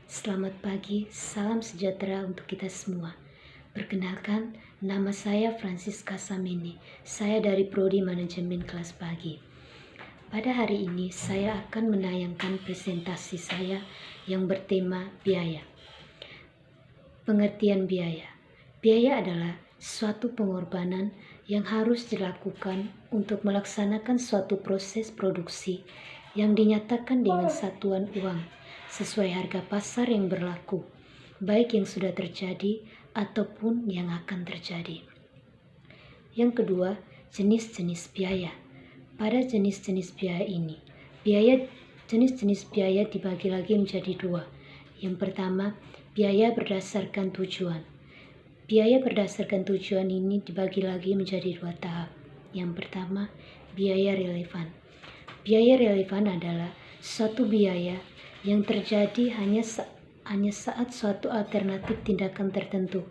Selamat pagi, salam sejahtera untuk kita semua. Perkenalkan, nama saya Francisca Samene. Saya dari Prodi Manajemen Kelas Pagi. Pada hari ini, saya akan menayangkan presentasi saya yang bertema biaya. Pengertian biaya. Biaya adalah suatu pengorbanan yang harus dilakukan untuk melaksanakan suatu proses produksi yang dinyatakan dengan satuan uang sesuai harga pasar yang berlaku, baik yang sudah terjadi ataupun yang akan terjadi. Yang kedua, jenis-jenis biaya. Pada jenis-jenis biaya ini, jenis-jenis biaya dibagi lagi menjadi dua. Yang pertama, biaya berdasarkan tujuan. Biaya berdasarkan tujuan ini dibagi lagi menjadi dua tahap. Yang pertama, biaya relevan. Biaya relevan adalah suatu biaya yang terjadi hanya saat suatu alternatif tindakan tertentu,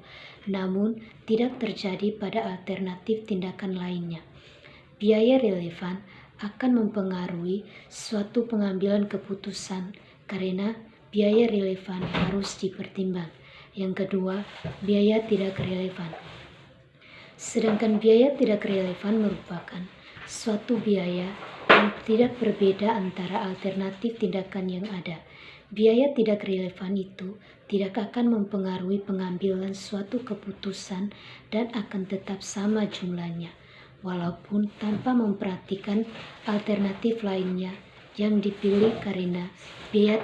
namun tidak terjadi pada alternatif tindakan lainnya. Biaya relevan akan mempengaruhi suatu pengambilan keputusan karena biaya relevan harus dipertimbang. Yang kedua, biaya tidak relevan. Sedangkan biaya tidak relevan merupakan suatu biaya yang tidak berbeda antara alternatif tindakan yang ada. Biaya tidak relevan itu tidak akan mempengaruhi pengambilan suatu keputusan dan akan tetap sama jumlahnya, walaupun tanpa memperhatikan alternatif lainnya yang dipilih karena biaya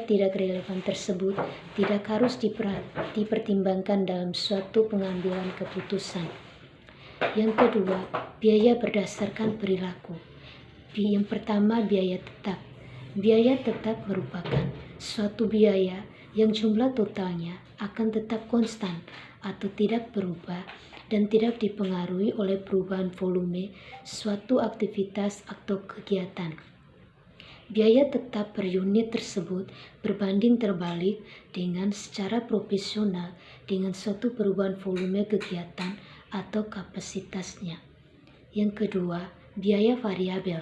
tidak relevan tersebut tidak harus dipertimbangkan dalam suatu pengambilan keputusan. Yang kedua, biaya berdasarkan perilaku. Yang pertama, biaya tetap. Biaya tetap merupakan suatu biaya yang jumlah totalnya akan tetap konstan atau tidak berubah dan tidak dipengaruhi oleh perubahan volume suatu aktivitas atau kegiatan. Biaya tetap per unit tersebut berbanding terbalik dengan secara proporsional dengan suatu perubahan volume kegiatan atau kapasitasnya. Yang kedua, biaya variabel.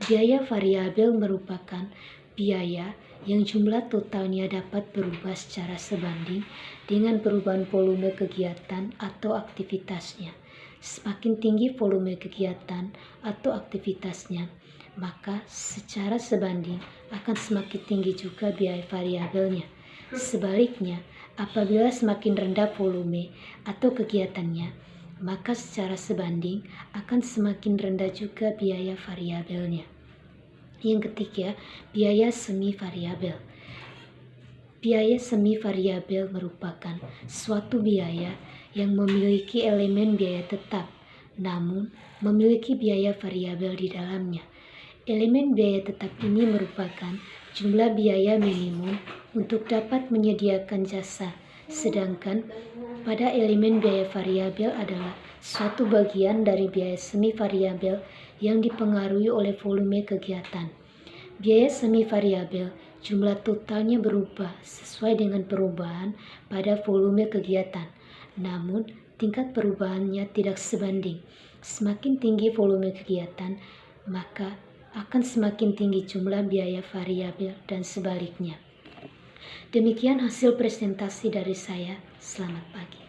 Biaya variabel merupakan biaya yang jumlah totalnya dapat berubah secara sebanding dengan perubahan volume kegiatan atau aktivitasnya. Semakin tinggi volume kegiatan atau aktivitasnya, maka secara sebanding akan semakin tinggi juga biaya variabelnya. Sebaliknya, apabila semakin rendah volume atau kegiatannya, maka secara sebanding akan semakin rendah juga biaya variabelnya. Yang ketiga, biaya semi variabel. Biaya semi variabel merupakan suatu biaya yang memiliki elemen biaya tetap, namun memiliki biaya variabel di dalamnya. Elemen biaya tetap ini merupakan jumlah biaya minimum untuk dapat menyediakan jasa, sedangkan pada elemen biaya variabel adalah suatu bagian dari biaya semi variabel yang dipengaruhi oleh volume kegiatan. Biaya semi variabel jumlah totalnya berubah sesuai dengan perubahan pada volume kegiatan, namun tingkat perubahannya tidak sebanding. Semakin tinggi volume kegiatan, maka akan semakin tinggi jumlah biaya variabel dan sebaliknya. Demikian hasil presentasi dari saya. Selamat pagi.